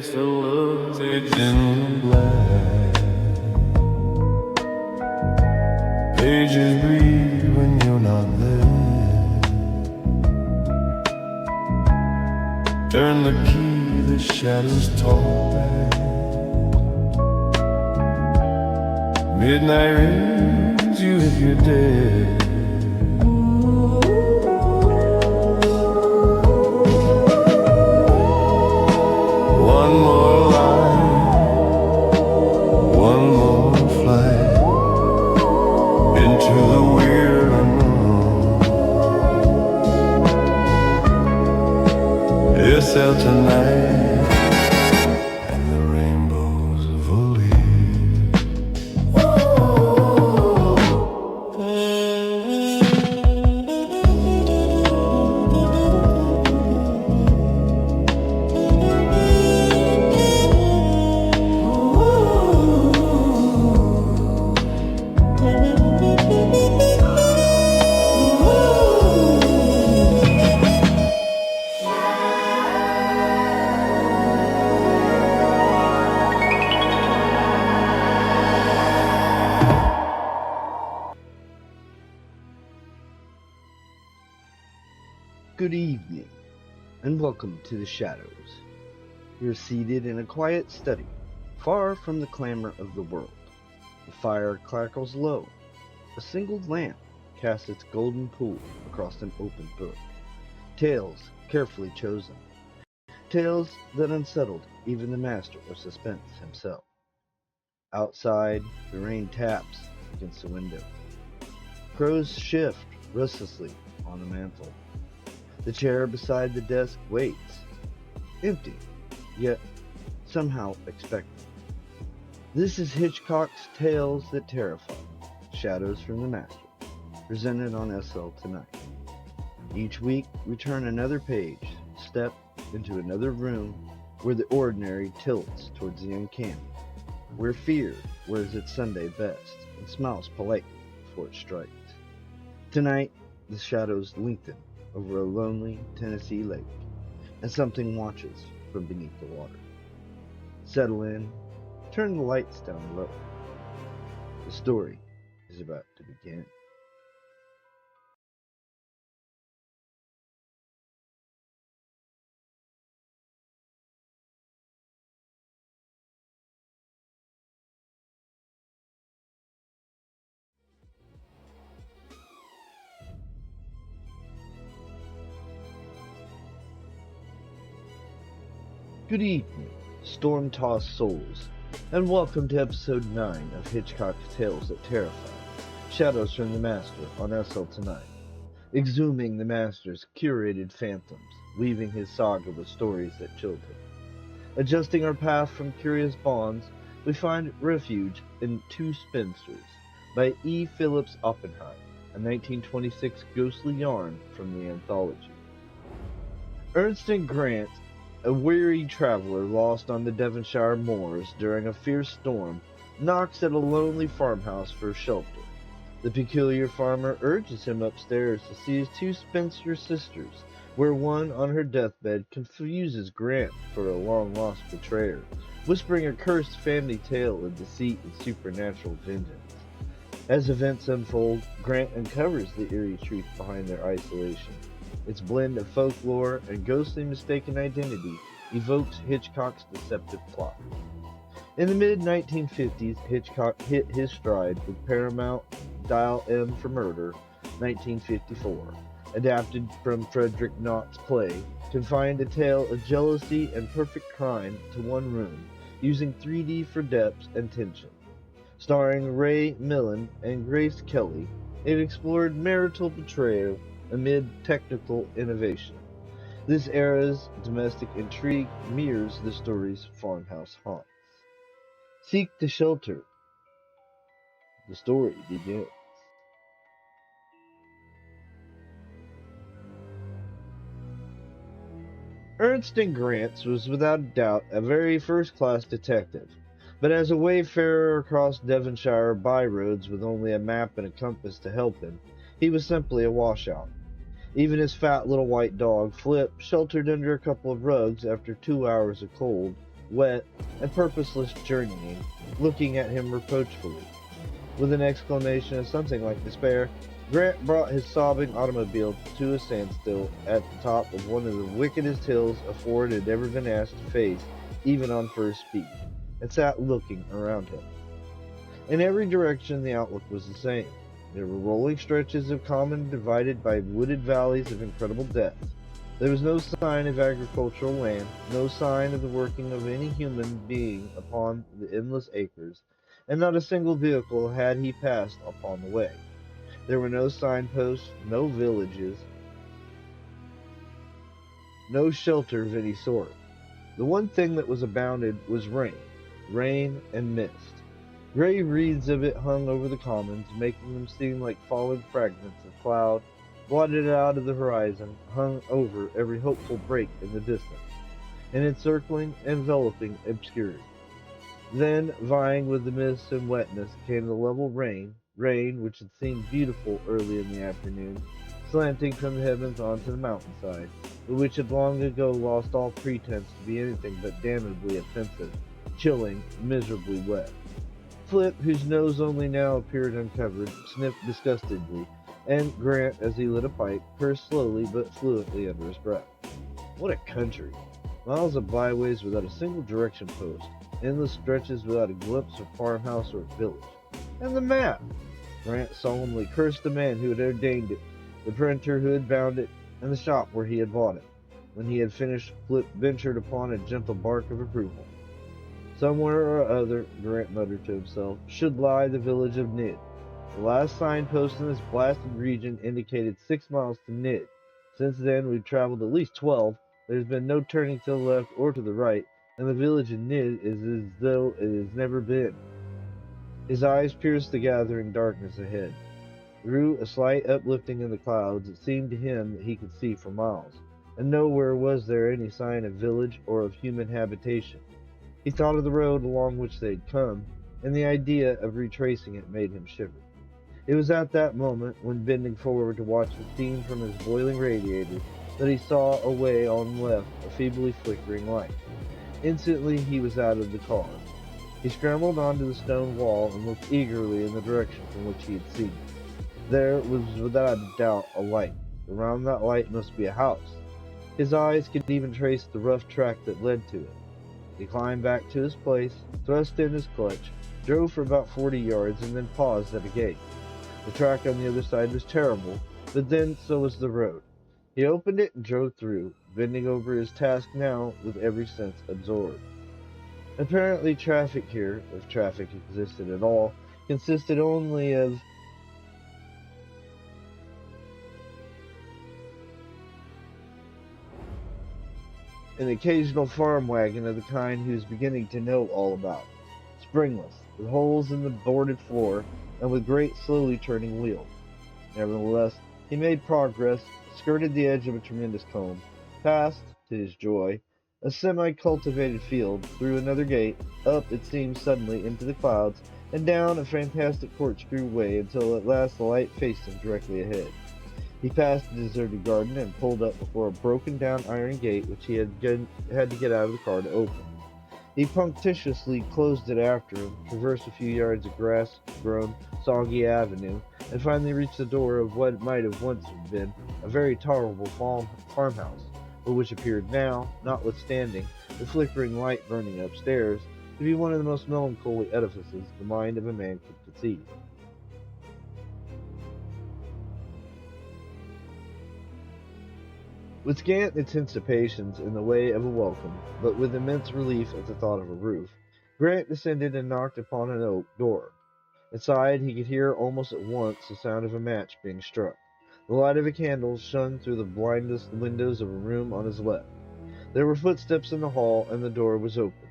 face that looks aged in black. Pages breathe when you're not there. Turn the key, the shadows talk back. Midnight rings you if you're dead. One more line, one more flight into the weird unknown. It's out tonight, and the rainbows of a Good evening, and welcome to the Shadows. You're seated in a quiet study, far from the clamor of the world. The fire crackles low. A single lamp casts its golden pool across an open book. Tales carefully chosen. Tales that unsettled even the master of suspense himself. Outside, the rain taps against the window. Crows shift restlessly on the mantel. The chair beside the desk waits, empty, yet somehow expectant. This is Hitchcock's Tales That Terrify, Shadows from the Master, presented on SL Tonight. Each week, we turn another page, step into another room where the ordinary tilts towards the uncanny, where fear wears its Sunday best and smiles politely before it strikes. Tonight, the shadows lengthen over a lonely Tennessee lake, and something watches from beneath the water. Settle in, turn the lights down low. The story is about to begin. Good evening, storm-tossed souls, and welcome to episode 9 of Hitchcock's Tales That Terrify, Shadows from the Master on SL Tonight, exhuming the Master's curated phantoms, weaving his saga with stories that chilled him. Adjusting our path from curious bonds, we find refuge in Two Spinsters by E. Phillips Oppenheim, a 1926 ghostly yarn from the anthology. Ernst and Grant, a weary traveler lost on the Devonshire moors during a fierce storm, knocks at a lonely farmhouse for shelter. The peculiar farmer urges him upstairs to see his two spinster sisters, where one on her deathbed confuses Grant for a long-lost betrayer, whispering a cursed family tale of deceit and supernatural vengeance. As events unfold, Grant uncovers the eerie truth behind their isolation. Its blend of folklore and ghostly mistaken identity evokes Hitchcock's deceptive plot. In the mid-1950s, Hitchcock hit his stride with Paramount Dial M for Murder, 1954, adapted from Frederick Knott's play, confined a tale of jealousy and perfect crime to one room, using 3D for depth and tension. Starring Ray Milland and Grace Kelly, it explored marital betrayal amid technical innovation. This era's domestic intrigue mirrors the story's farmhouse haunts. Seek the shelter. The story begins. Ernst and Grant was without a doubt a very first-class detective, but as a wayfarer across Devonshire byroads with only a map and a compass to help him, he was simply a washout. Even his fat little white dog, Flip, sheltered under a couple of rugs after 2 hours of cold, wet, and purposeless journeying, looking at him reproachfully. With an exclamation of something like despair, Grant brought his sobbing automobile to a standstill at the top of one of the wickedest hills a Ford had ever been asked to face, even on first speed, and sat looking around him. In every direction the outlook was the same. There were rolling stretches of common divided by wooded valleys of incredible depth. There was no sign of agricultural land, no sign of the working of any human being upon the endless acres, and not a single vehicle had he passed upon the way. There were no signposts, no villages, no shelter of any sort. The one thing that was abounded was rain and mist. Gray wreaths of it hung over the commons, making them seem like falling fragments of cloud, blotted out of the horizon, hung over every hopeful break in the distance, an encircling, enveloping obscurity. Then, vying with the mist and wetness, came the level rain which had seemed beautiful early in the afternoon, slanting from the heavens onto the mountainside, but which had long ago lost all pretense to be anything but damnably offensive, chilling, miserably wet. Flip, whose nose only now appeared uncovered, sniffed disgustedly, and Grant, as he lit a pipe, cursed slowly but fluently under his breath. What a country! Miles of byways without a single direction post, endless stretches without a glimpse of farmhouse or village. And the map! Grant solemnly cursed the man who had ordained it, the printer who had bound it, and the shop where he had bought it. When he had finished, Flip ventured upon a gentle bark of approval. Somewhere or other, Grant muttered to himself, should lie the village of Nid. The last signpost in this blasted region indicated 6 miles to Nid. Since then, we've traveled at least 12. There's been no turning to the left or to the right, and the village of Nid is as though it has never been. His eyes pierced the gathering darkness ahead. Through a slight uplifting in the clouds, it seemed to him that he could see for miles, and nowhere was there any sign of village or of human habitation. He thought of the road along which they had come, and the idea of retracing it made him shiver. It was at that moment, when bending forward to watch the steam from his boiling radiator, that he saw away on the left a feebly flickering light. Instantly he was out of the car. He scrambled onto the stone wall and looked eagerly in the direction from which he had seen it. There was without a doubt a light. Around that light must be a house. His eyes could even trace the rough track that led to it. He climbed back to his place, thrust in his clutch, drove for about 40 yards, and then paused at a gate. The track on the other side was terrible, but then so was the road. He opened it and drove through, bending over his task now with every sense absorbed. Apparently traffic here, if traffic existed at all, consisted only of an occasional farm wagon of the kind he was beginning to know all about, springless, with holes in the boarded floor, and with great slowly turning wheels. Nevertheless, he made progress, skirted the edge of a tremendous combe, passed, to his joy, a semi-cultivated field, through another gate, up, it seemed suddenly, into the clouds, and down a fantastic corkscrew way until at last the light faced him directly ahead. He passed a deserted garden and pulled up before a broken-down iron gate which he had to get out of the car to open. He punctiliously closed it after him, traversed a few yards of grass-grown, soggy avenue, and finally reached the door of what might have once been a very tolerable farmhouse, but which appeared now, notwithstanding the flickering light burning upstairs, to be one of the most melancholy edifices the mind of a man could conceive. With scant anticipations in the way of a welcome, but with immense relief at the thought of a roof, Grant descended and knocked upon an oak door. Inside he could hear almost at once the sound of a match being struck. The light of a candle shone through the blindless windows of a room on his left. There were footsteps in the hall, and the door was open.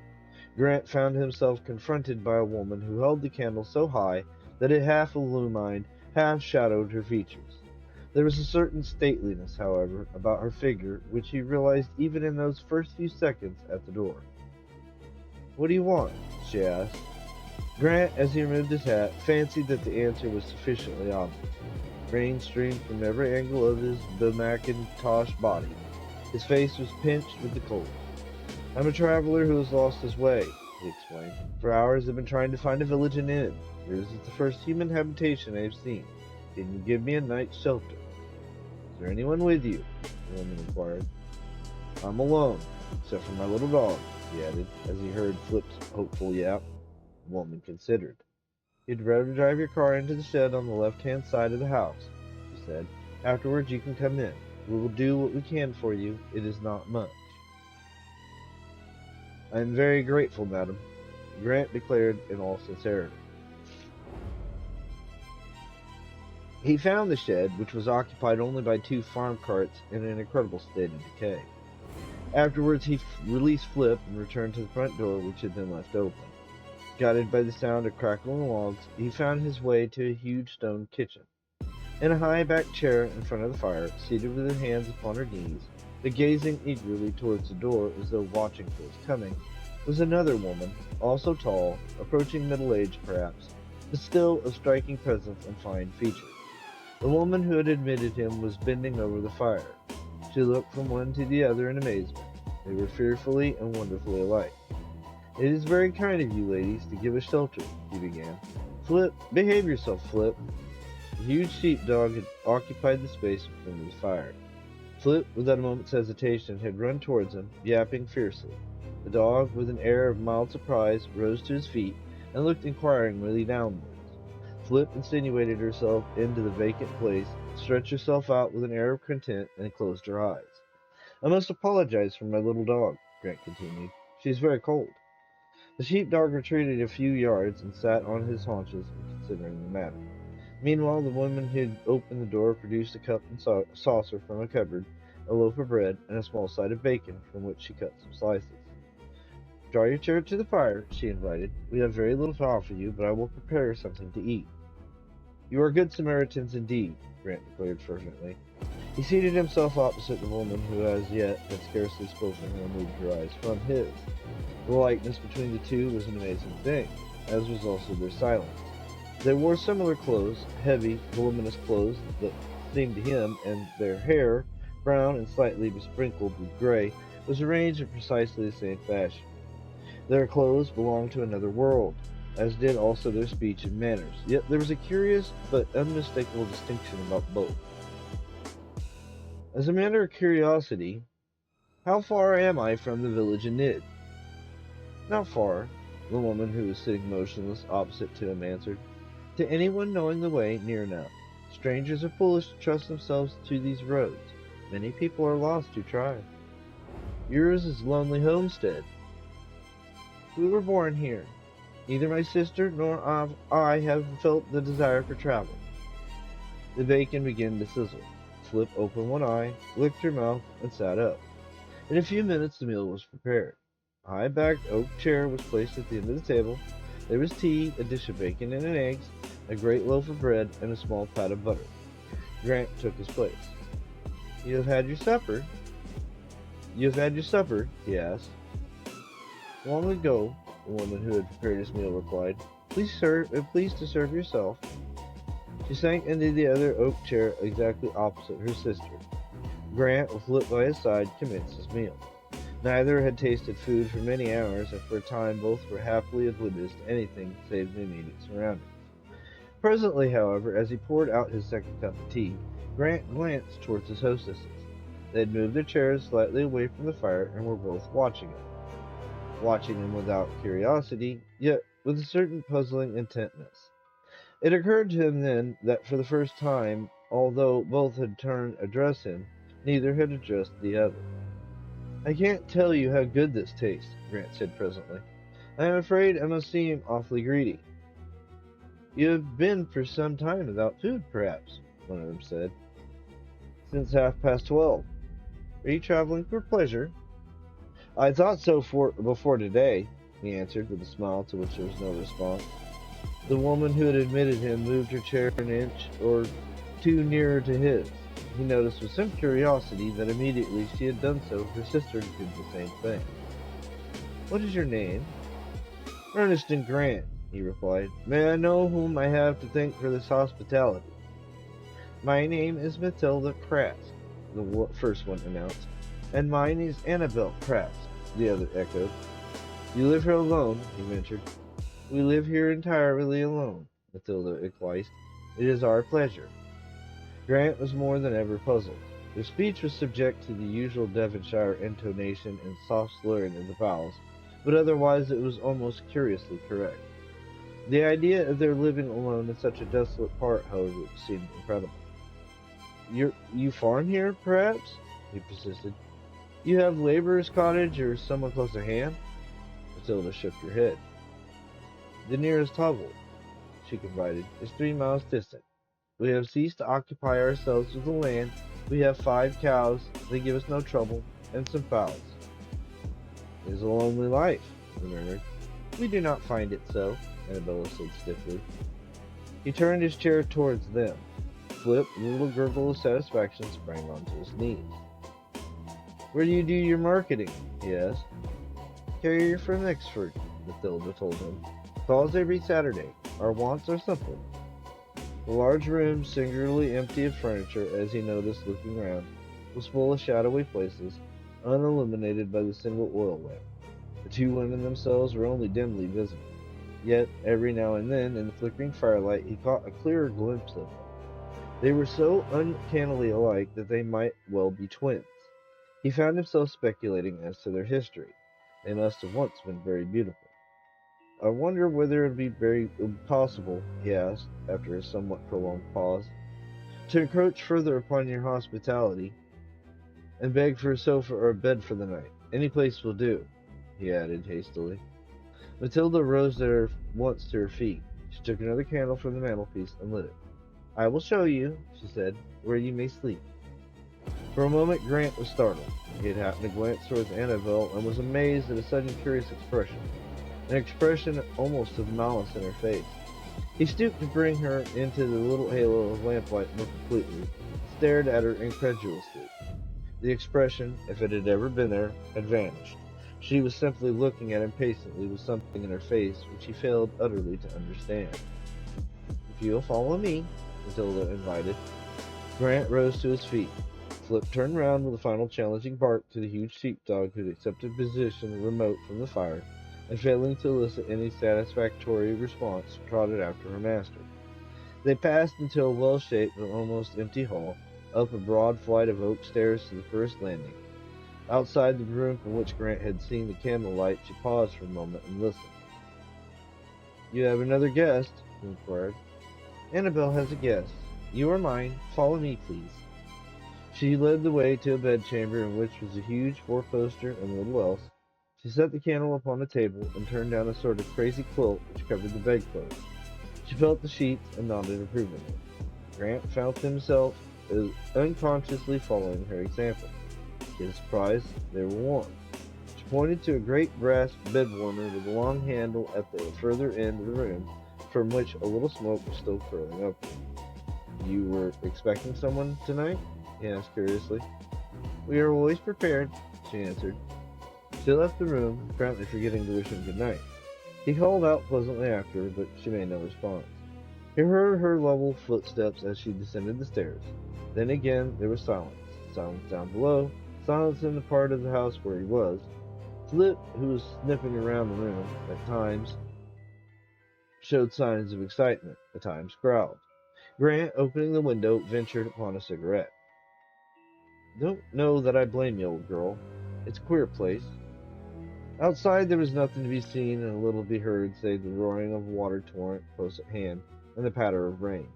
Grant found himself confronted by a woman who held the candle so high that it half illumined, half shadowed her features. There was a certain stateliness, however, about her figure, which he realized even in those first few seconds at the door. "What do you want?" she asked. Grant, as he removed his hat, fancied that the answer was sufficiently obvious. Rain streamed from every angle of his bemackintosh body. His face was pinched with the cold. I'm a traveler who has lost his way, he explained. For hours I've been trying to find a village and inn. Yours is the first human habitation I have seen. Can you give me a night's shelter? Is there anyone with you? The woman inquired. I'm alone, except for my little dog, he added, as he heard Flip's hopeful yap. The woman considered. You'd rather drive your car into the shed on the left-hand side of the house, she said. Afterwards you can come in. We will do what we can for you. It is not much. I am very grateful, madam, Grant declared in all sincerity. He found the shed, which was occupied only by 2 farm carts in an incredible state of decay. Afterwards he released Flip and returned to the front door, which had been left open. Guided by the sound of crackling logs, he found his way to a huge stone kitchen. In a high-backed chair in front of the fire, seated with her hands upon her knees, but gazing eagerly towards the door as though watching for his coming, was another woman, also tall, approaching middle age perhaps, but still of striking presence and fine features. The woman who had admitted him was bending over the fire. She looked from one to the other in amazement. They were fearfully and wonderfully alike. It is very kind of you, ladies, to give us shelter, he began. Flip, behave yourself, Flip. The huge sheepdog had occupied the space in front of the fire. Flip, without a moment's hesitation, had run towards him, yapping fiercely. The dog, with an air of mild surprise, rose to his feet and looked inquiringly downwards. Flip insinuated herself into the vacant place, stretched herself out with an air of content, and closed her eyes. I must apologize for my little dog, Grant continued. She is very cold. The sheepdog retreated a few yards and sat on his haunches, considering the matter. Meanwhile, the woman who had opened the door produced a cup and saucer from a cupboard, a loaf of bread, and a small side of bacon, from which she cut some slices. Draw your chair to the fire, she invited. We have very little to offer you, but I will prepare something to eat. You are good Samaritans indeed, Grant declared fervently. He seated himself opposite the woman who as yet had scarcely spoken or moved her eyes from his. The likeness between the two was an amazing thing, as was also their silence. They wore similar clothes, heavy, voluminous clothes that seemed to him, and their hair, brown and slightly besprinkled with gray, was arranged in precisely the same fashion. Their clothes belonged to another world, as did also their speech and manners, yet there was a curious but unmistakable distinction about both. As a matter of curiosity, how far am I from the village in Nid? Not far, the woman who was sitting motionless opposite to him answered. To anyone knowing the way, near enough. Strangers are foolish to trust themselves to these roads. Many people are lost who try. Yours is Lonely Homestead. We were born here. Neither my sister nor I have felt the desire for travel. The bacon began to sizzle. Flip opened one eye, licked her mouth, and sat up. In a few minutes the meal was prepared. A high-backed oak chair was placed at the end of the table. There was tea, a dish of bacon and eggs, a great loaf of bread, and a small pat of butter. Grant took his place. You have had your supper? You have had your supper? He asked. Long ago, the woman who had prepared his meal replied. Please to serve yourself. She sank into the other oak chair exactly opposite her sister. Grant, with Flip by his side, commenced his meal. Neither had tasted food for many hours, and for a time both were happily oblivious to anything save the immediate surroundings. Presently, however, as he poured out his second cup of tea, Grant glanced towards his hostesses. They had moved their chairs slightly away from the fire and were both watching him without curiosity, yet with a certain puzzling intentness. It occurred to him then that for the first time, although both had turned to address him, neither had addressed the other. I can't tell you how good this tastes, Grant said presently. I am afraid I must seem awfully greedy. You have been for some time without food, perhaps, one of them said. Since 12:30. Are you traveling for pleasure? I thought so before today, he answered with a smile to which there was no response. The woman who had admitted him moved her chair an inch or two nearer to his. He noticed with some curiosity that immediately she had done so, her sister did the same thing. What is your name? Ernestine Grant, he replied. May I know whom I have to thank for this hospitality? My name is Matilda Krask, the first one announced, and mine is Annabel Krask. the other echoed. You live here alone, he ventured. We live here entirely alone, Matilda acquiesced. It is our pleasure. Grant was more than ever puzzled. Their speech was subject to the usual Devonshire intonation and soft slurring of the vowels, but otherwise it was almost curiously correct. The idea of their living alone in such a desolate part, however, seemed incredible. You farm here, perhaps? He persisted. You have laborer's cottage or someone close at hand? Matilda shook her head. The nearest hovel, she confided, is 3 miles distant. We have ceased to occupy ourselves with the land. We have 5 cows, they give us no trouble, and some fowls. It is a lonely life, he murmured. We do not find it so, Annabella said stiffly. He turned his chair towards them. Flip, with a little gurgle of satisfaction, sprang onto his knees. Where do you do your marketing? He asked. Carrier from Exford, Matilda told him. Calls every Saturday. Our wants are simple. The large room, singularly empty of furniture, as he noticed looking round, was full of shadowy places, unilluminated by the single oil lamp. The two women themselves were only dimly visible. Yet, every now and then, in the flickering firelight, he caught a clearer glimpse of them. They were so uncannily alike that they might well be twins. He found himself speculating as to their history. They must have once been very beautiful. I wonder whether it would be very possible, he asked, after a somewhat prolonged pause, to encroach further upon your hospitality and beg for a sofa or a bed for the night. Any place will do, he added hastily. Matilda rose at once to her feet. She took another candle from the mantelpiece and lit it. I will show you, she said, where you may sleep. For a moment Grant was startled. He had happened to glance towards Annabel and was amazed at a sudden curious expression, an expression almost of malice in her face. He stooped to bring her into the little halo of lamplight more completely, stared at her incredulously. The expression, if it had ever been there, had vanished. She was simply looking at him patiently with something in her face which he failed utterly to understand. If you'll follow me, Matilda invited. Grant rose to his feet. Flip turned round with a final challenging bark to the huge sheepdog who had accepted a position remote from the fire, and failing to elicit any satisfactory response, trotted after her master. They passed into a well-shaped but almost empty hall, up a broad flight of oak stairs to the first landing. Outside the room from which Grant had seen the candlelight, she paused for a moment and listened. You have another guest? He inquired. Annabel has a guest. You are mine. Follow me, please. She led the way to a bedchamber in which was a huge four-poster and little else. She set the candle upon a table and turned down a sort of crazy quilt which covered the bedclothes. She felt the sheets and nodded approvingly. Grant found himself unconsciously following her example. To his surprise, they were warm. She pointed to a great brass bed warmer with a long handle at the further end of the room, from which a little smoke was still curling upward. You were expecting someone tonight? He asked curiously. We are always prepared, she answered. She left the room, apparently forgetting to wish him good night. He called out pleasantly after her, but she made no response. He heard her level footsteps as she descended the stairs. Then again there was silence. Silence down below, silence in the part of the house where he was. Flip, who was sniffing around the room, at times showed signs of excitement, at times growled. Grant, opening the window, ventured upon a cigarette. Don't know that I blame you, old girl. It's a queer place. Outside there was nothing to be seen and little to be heard save the roaring of a water torrent close at hand and the patter of rain.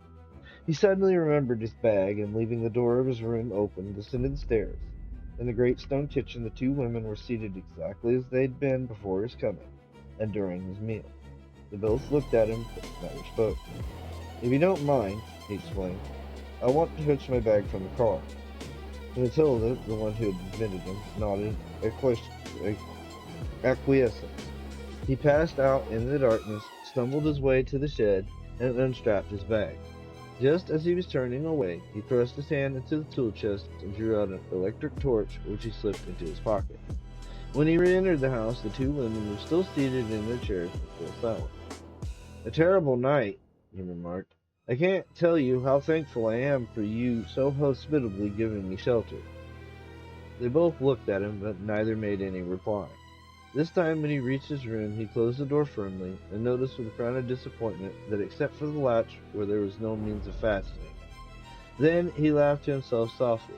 He suddenly remembered his bag and, leaving the door of his room open, descended the stairs. In the great stone kitchen the two women were seated exactly as they'd been before his coming and during his meal. They both looked at him, but neither spoke. If you don't mind, he explained, I want to fetch my bag from the car. Matilda, the one who had admitted him, nodded acquiescence. He passed out in the darkness, stumbled his way to the shed, and unstrapped his bag. Just as he was turning away, he thrust his hand into the tool chest and drew out an electric torch, which he slipped into his pocket. When he re-entered the house, the two women were still seated in their chairs but still silent. A terrible night, he remarked. I can't tell you how thankful I am for you so hospitably giving me shelter. They both looked at him, but neither made any reply. This time, when he reached his room, he closed the door firmly and noticed with a frown of disappointment that except for the latch where there was no means of fastening. Then he laughed to himself softly.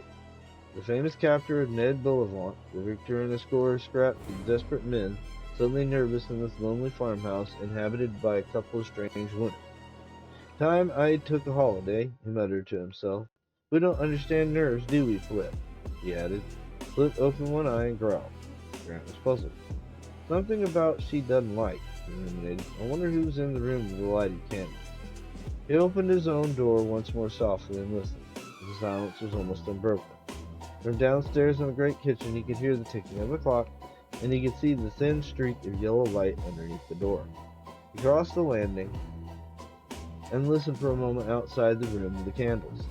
The famous captor of Ned Bullivant, the victor in a score of scraps with desperate men, suddenly nervous in this lonely farmhouse inhabited by a couple of strange women. Time I took a holiday, he muttered to himself. We don't understand nerves, do we, Flip? He added. Flip opened one eye and growled. Grant was puzzled. Something about she doesn't like, he ruminated. I wonder who's in the room with the lighted candle. He opened his own door once more softly and listened. The silence was almost unbroken. From downstairs in the great kitchen he could hear the ticking of a clock, and he could see the thin streak of yellow light underneath the door. He crossed the landing and listened for a moment outside the room with the candles.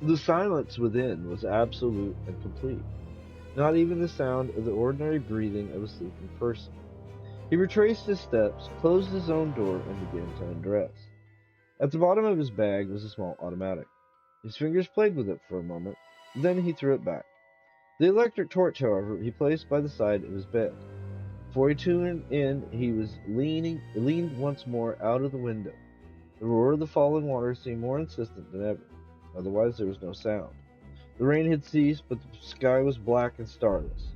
The silence within was absolute and complete. Not even the sound of the ordinary breathing of a sleeping person. He retraced his steps, closed his own door, and began to undress. At the bottom of his bag was a small automatic. His fingers played with it for a moment, then he threw it back. The electric torch, however, he placed by the side of his bed. Before he tuned in, he leaned once more out of the window. The roar of the falling water seemed more insistent than ever. Otherwise, there was no sound. The rain had ceased, but the sky was black and starless.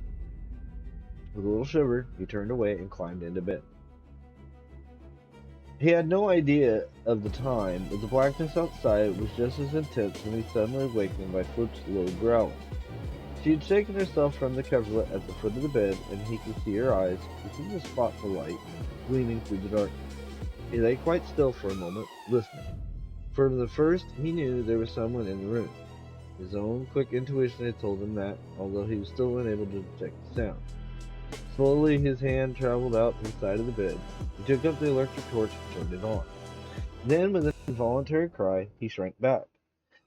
With a little shiver, he turned away and climbed into bed. He had no idea of the time, but the blackness outside was just as intense when he suddenly awakened by Flip's low growling. She had shaken herself from the coverlet at the foot of the bed, and he could see her eyes, between the spots of light, gleaming through the darkness. He lay quite still for a moment, listening. From the first, he knew there was someone in the room. His own quick intuition had told him that, although he was still unable to detect the sound. Slowly, his hand traveled out to the side of the bed. He took up the electric torch and turned it on. Then, with an involuntary cry, he shrank back.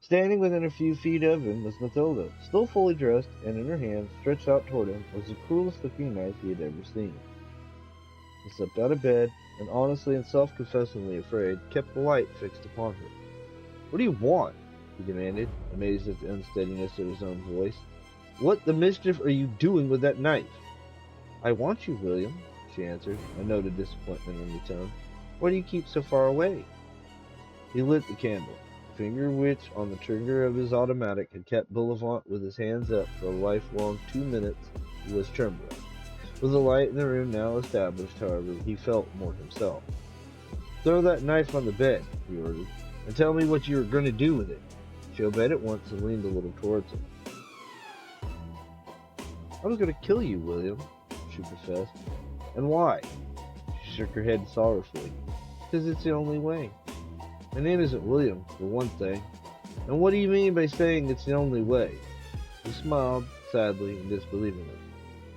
Standing within a few feet of him was Matilda, still fully dressed, and in her hand, stretched out toward him, was the cruelest-looking knife he had ever seen. He slipped out of bed, and honestly and self-confessingly afraid, kept the light fixed upon her. "What do you want?" he demanded, amazed at the unsteadiness of his own voice. "What the mischief are you doing with that knife?" "I want you, William," she answered, a note of disappointment in the tone. "Why do you keep so far away?" He lit the candle. The finger which, on the trigger of his automatic, had kept Bullivant with his hands up for a lifelong 2 minutes, was trembling. With the light in the room now established, however, he felt more himself. "Throw that knife on the bed," he ordered, "and tell me what you are going to do with it." She obeyed at once and leaned a little towards him. "I was going to kill you, William," she professed. "And why?" She shook her head sorrowfully. "Because it's the only way. My name isn't William, for one thing. And what do you mean by saying it's the only way?" He smiled, sadly and disbelievingly.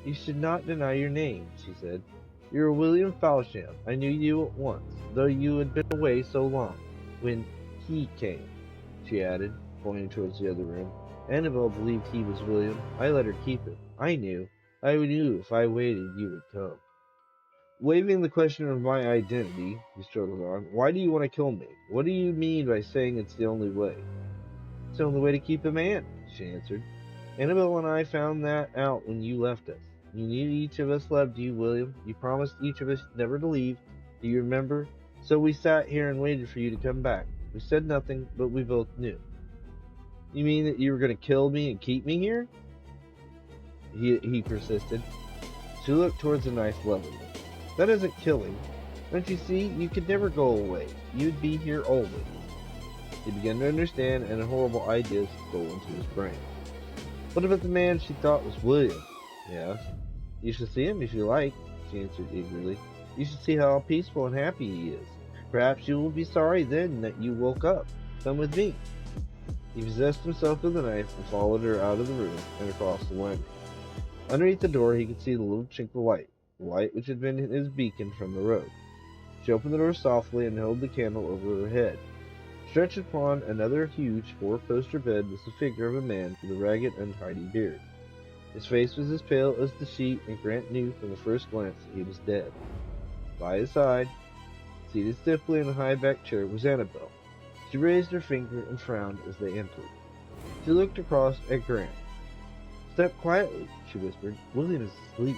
"You should not deny your name," she said. "You're William Falsham. I knew you at once, though you had been away so long. When he came," she added, pointing towards the other room. "Annabel believed he was William. I let her keep it. I knew if I waited you would come." Waiving the question of my identity, he struggled on. "Why do you want to kill me? What do you mean by saying it's the only way?" "It's the only way to keep a man," she answered. "Annabel and I found that out when you left us. You knew each of us loved you, William. You promised each of us never to leave. Do you remember? So we sat here and waited for you to come back. We said nothing, but we both knew." "You mean that you were going to kill me and keep me here?" He persisted. She looked towards the knife lovingly. "That isn't killing. Don't you see? You could never go away. You'd be here always." He began to understand, and horrible ideas stole into his brain. "What about the man she thought was William?" he asked. "You should see him if you like," she answered eagerly. "You should see how peaceful and happy he is. Perhaps you will be sorry then that you woke up. Come with me." He possessed himself of the knife and followed her out of the room and across the landing. Underneath the door he could see the little chink of light, the light which had been his beacon from the road. She opened the door softly and held the candle over her head. Stretched upon another huge four-poster bed was the figure of a man with a ragged, untidy beard. His face was as pale as the sheet, and Grant knew from the first glance that he was dead. By his side, seated stiffly in a high-backed chair, was Annabel. She raised her finger and frowned as they entered. She looked across at Grant. "Step quietly," she whispered. "William is asleep."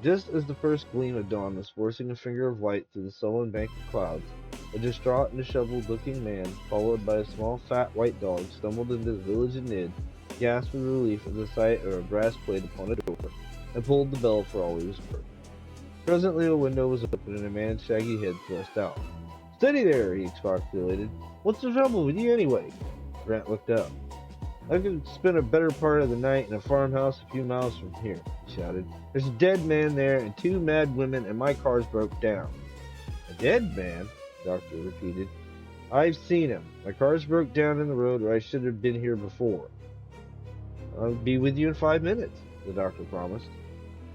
Just as the first gleam of dawn was forcing a finger of light through the sullen bank of clouds, a distraught and disheveled-looking man, followed by a small fat white dog, stumbled into the village of Nid, gasped with relief at the sight of a brass plate upon a door, and pulled the bell for all he was worth. Presently a window was opened and a man's shaggy head thrust out. "Steady there!" he expostulated. "What's the trouble with you anyway?" Grant looked up. "I could spend a better part of the night in a farmhouse a few miles from here," he shouted. "There's a dead man there and 2 mad women, and my car's broke down." "A dead man?" the doctor repeated. "I've seen him. My car's broke down in the road where I should have been here before." "I'll be with you in 5 minutes," the doctor promised.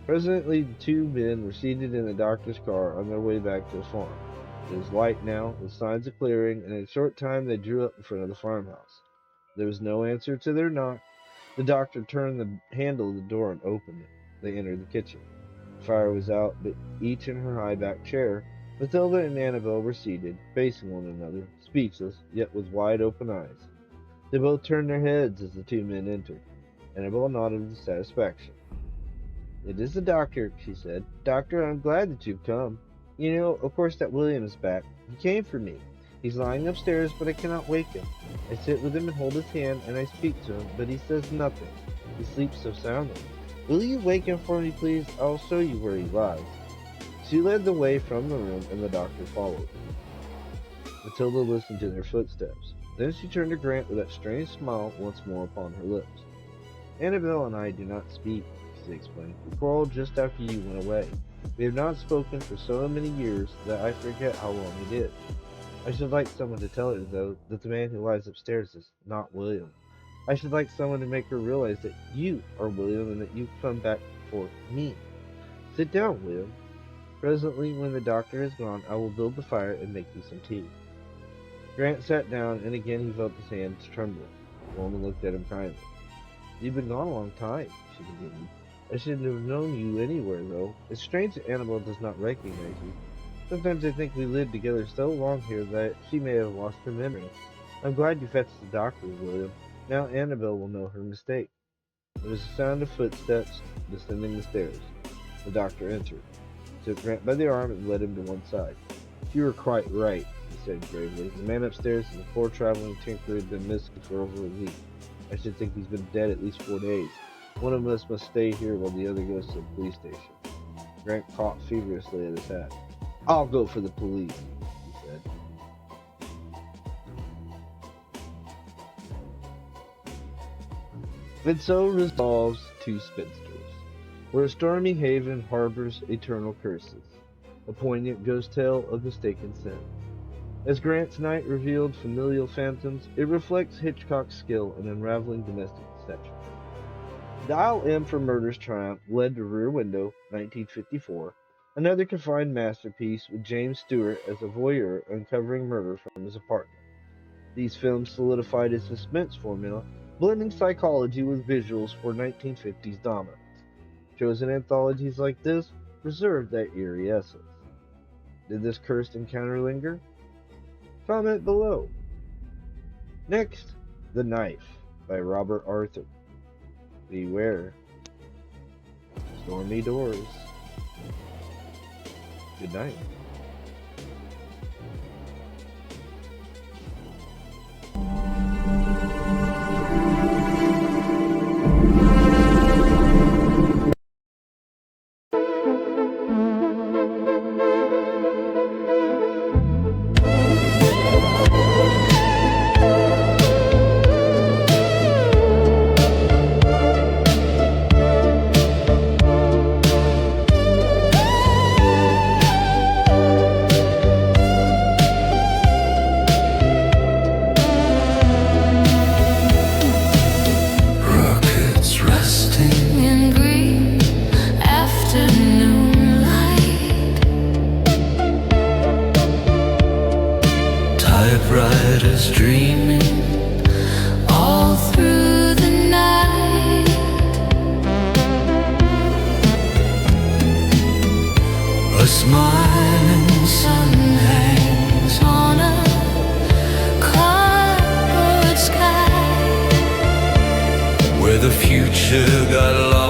Presently the 2 men were seated in the doctor's car on their way back to the farm. It was light now, with signs of clearing, and in a short time they drew up in front of the farmhouse. There was no answer to their knock. The doctor turned the handle of the door and opened it. They entered the kitchen. The fire was out, but each in her high-backed chair. Matilda and Annabel were seated, facing one another, speechless, yet with wide-open eyes. They both turned their heads as the 2 men entered. Annabel nodded with satisfaction. "It is the doctor," she said. "Doctor, I'm glad that you've come. You know, of course, that William is back. He came for me. He's lying upstairs, but I cannot wake him. I sit with him and hold his hand, and I speak to him, but he says nothing. He sleeps so soundly. Will you wake him for me, please? I'll show you where he lies." She led the way from the room, and the doctor followed. Matilda listened to their footsteps. Then she turned to Grant with that strange smile once more upon her lips. "Annabel and I do not speak," she explained. "We quarreled just after you went away. We have not spoken for so many years that I forget how long we did. I should like someone to tell her, though, that the man who lies upstairs is not William. I should like someone to make her realize that you are William and that you've come back for me. Sit down, William. Presently, when the doctor is gone, I will build the fire and make you some tea." Grant sat down, and again he felt his hands trembling. The woman looked at him kindly. "You've been gone a long time," she continued. "I shouldn't have known you anywhere, though. It's strange that Annabel does not recognize you. Sometimes I think we lived together so long here that she may have lost her memory. I'm glad you fetched the doctor, William. Now Annabel will know her mistake." There was a sound of footsteps descending the stairs. The doctor entered, took Grant by the arm, and led him to one side. "You were quite right," he said gravely. "The man upstairs is a poor traveling tinker who had been missing for over a week. I should think he's been dead at least 4 days. One of us must stay here while the other goes to the police station." Grant caught feverishly at his hat. "I'll go for the police," he said. And so resolves 2 spinsters, where a stormy haven harbors eternal curses, a poignant ghost tale of mistaken sin. As Grant's night revealed familial phantoms, it reflects Hitchcock's skill in unraveling domestic deception. Dial M for Murder's Triumph led to Rear Window, 1954, another confined masterpiece with James Stewart as a voyeur uncovering murder from his apartment. These films solidified his suspense formula, blending psychology with visuals for 1950s dominance. Chosen anthologies like this preserve that eerie essence. Did this cursed encounter linger? Comment below. Next, The Knife by Robert Arthur. Beware. Stormy doors. Good night. Rockets resting in green afternoon light. Typewriters dreaming all through the night. A smiling sun hangs on a cardboard sky. future got lost